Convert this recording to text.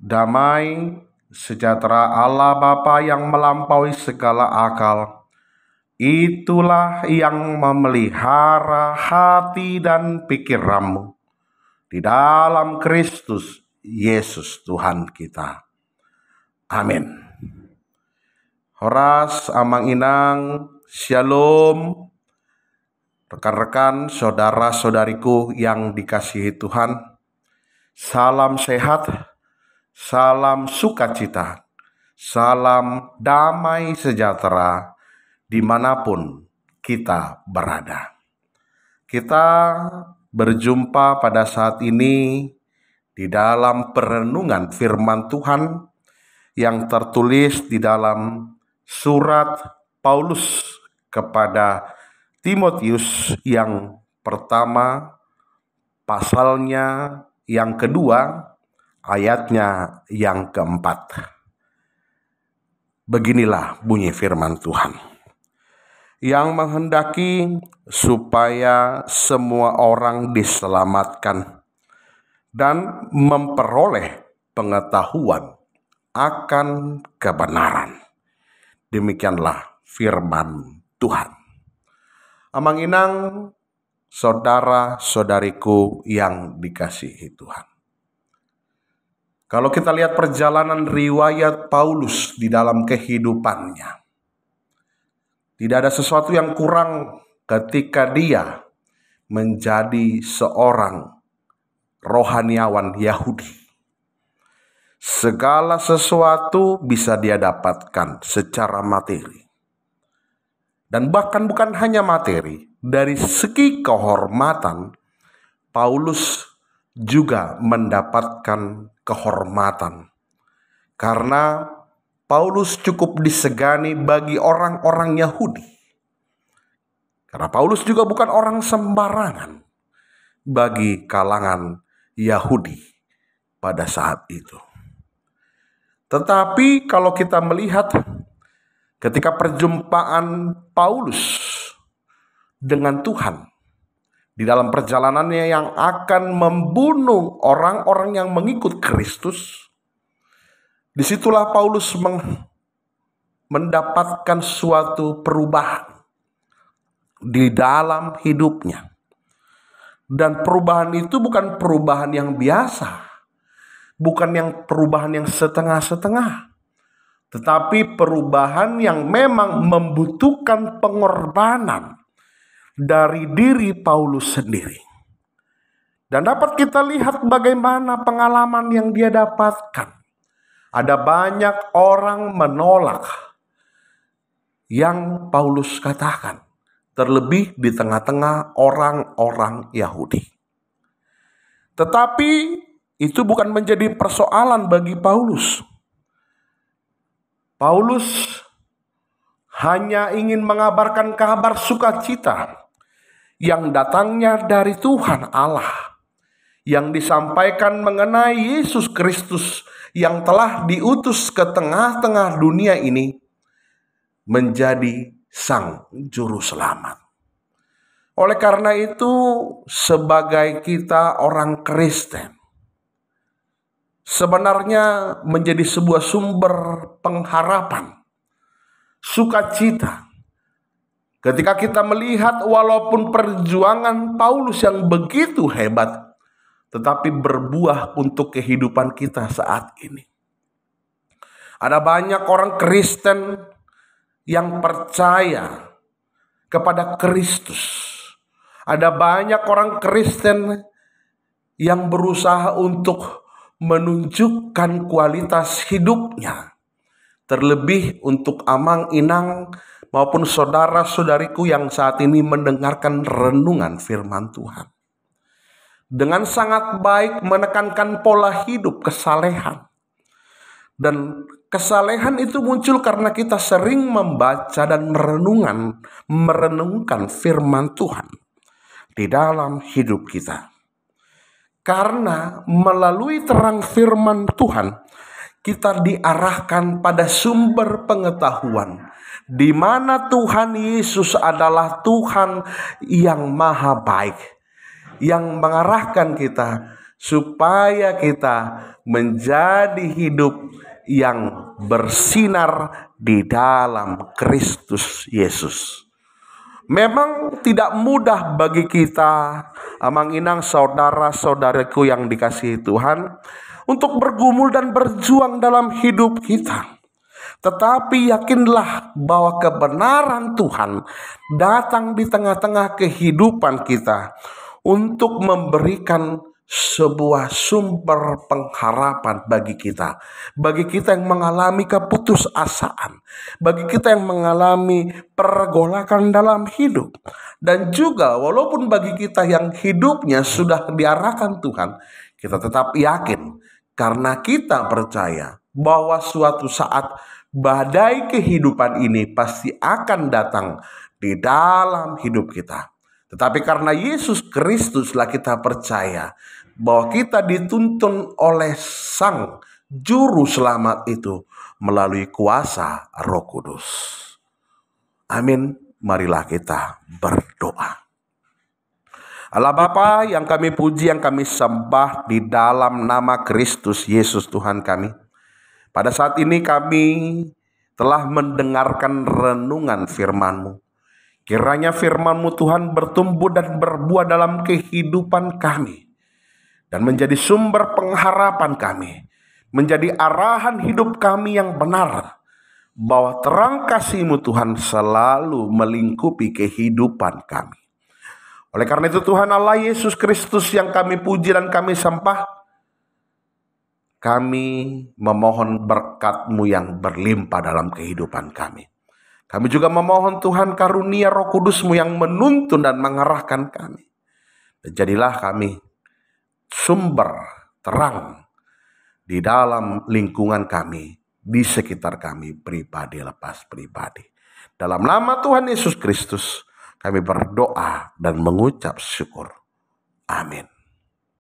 damai, sejahtera Allah Bapa yang melampaui segala akal, itulah yang memelihara hati dan pikiranmu di dalam Kristus Yesus Tuhan kita. Amin. Horas, Amang Inang, Shalom. Rekan-rekan, saudara-saudariku yang dikasihi Tuhan, salam sehat, salam sukacita, salam damai sejahtera dimanapun kita berada. Kita berjumpa pada saat ini di dalam perenungan firman Tuhan yang tertulis di dalam surat Paulus kepada Timotius yang pertama, pasalnya yang kedua, ayatnya yang keempat. Beginilah bunyi firman Tuhan. Yang menghendaki supaya semua orang diselamatkan dan memperoleh pengetahuan akan kebenaran. Demikianlah firman Tuhan. Amang Inang, saudara-saudariku yang dikasihi Tuhan. Kalau kita lihat perjalanan riwayat Paulus di dalam kehidupannya, tidak ada sesuatu yang kurang ketika dia menjadi seorang rohaniawan Yahudi. Segala sesuatu bisa dia dapatkan secara materi. Dan bahkan bukan hanya materi, dari segi kehormatan, Paulus juga mendapatkan kehormatan. Karena Paulus cukup disegani bagi orang-orang Yahudi. Karena Paulus juga bukan orang sembarangan bagi kalangan Yahudi pada saat itu. Tetapi kalau kita melihat ketika perjumpaan Paulus dengan Tuhan di dalam perjalanannya yang akan membunuh orang-orang yang mengikut Kristus, disitulah Paulus mendapatkan suatu perubahan di dalam hidupnya. Dan perubahan itu bukan perubahan yang biasa, bukan yang perubahan yang setengah-setengah, tetapi perubahan yang memang membutuhkan pengorbanan dari diri Paulus sendiri. Dan dapat kita lihat bagaimana pengalaman yang dia dapatkan. Ada banyak orang menolak yang Paulus katakan, terlebih di tengah-tengah orang-orang Yahudi. Tetapi itu bukan menjadi persoalan bagi Paulus. Paulus hanya ingin mengabarkan kabar sukacita yang datangnya dari Tuhan Allah, yang disampaikan mengenai Yesus Kristus yang telah diutus ke tengah-tengah dunia ini menjadi Sang Juru Selamat. Oleh karena itu, sebagai kita orang Kristen, sebenarnya menjadi sebuah sumber pengharapan, sukacita. Ketika kita melihat walaupun perjuangan Paulus yang begitu hebat, tetapi berbuah untuk kehidupan kita saat ini. Ada banyak orang Kristen yang percaya kepada Kristus. Ada banyak orang Kristen yang berusaha untuk menunjukkan kualitas hidupnya. Terlebih untuk Amang Inang maupun saudara-saudariku yang saat ini mendengarkan renungan firman Tuhan. Dengan sangat baik menekankan pola hidup kesalehan. Dan kesalehan itu muncul karena kita sering membaca dan merenungkan firman Tuhan di dalam hidup kita. Karena melalui terang firman Tuhan, kita diarahkan pada sumber pengetahuan, di mana Tuhan Yesus adalah Tuhan yang maha baik, yang mengarahkan kita supaya kita menjadi hidup yang bersinar di dalam Kristus Yesus. Memang tidak mudah bagi kita, amang inang saudara-saudaraku yang dikasihi Tuhan, untuk bergumul dan berjuang dalam hidup kita. Tetapi yakinlah bahwa kebenaran Tuhan datang di tengah-tengah kehidupan kita untuk memberikan sebuah sumber pengharapan bagi kita yang mengalami keputusasaan, bagi kita yang mengalami pergolakan dalam hidup, dan juga walaupun bagi kita yang hidupnya sudah diarahkan Tuhan, kita tetap yakin karena kita percaya bahwa suatu saat badai kehidupan ini pasti akan datang di dalam hidup kita. Tetapi karena Yesus Kristuslah kita percaya bahwa kita dituntun oleh Sang Juru Selamat itu melalui kuasa Roh Kudus. Amin. Marilah kita berdoa. Allah Bapa yang kami puji, yang kami sembah di dalam nama Kristus Yesus Tuhan kami. Pada saat ini kami telah mendengarkan renungan firman-Mu. Kiranya firman-Mu Tuhan bertumbuh dan berbuah dalam kehidupan kami, dan menjadi sumber pengharapan kami, menjadi arahan hidup kami yang benar, bahwa terang kasih-Mu Tuhan selalu melingkupi kehidupan kami. Oleh karena itu Tuhan Allah Yesus Kristus yang kami puji dan kami sembah, kami memohon berkat-Mu yang berlimpah dalam kehidupan kami. Kami juga memohon Tuhan karunia Roh Kudus-Mu yang menuntun dan mengarahkan kami. Dan jadilah kami sumber terang di dalam lingkungan kami, di sekitar kami, pribadi lepas pribadi. Dalam nama Tuhan Yesus Kristus kami berdoa dan mengucap syukur. Amin.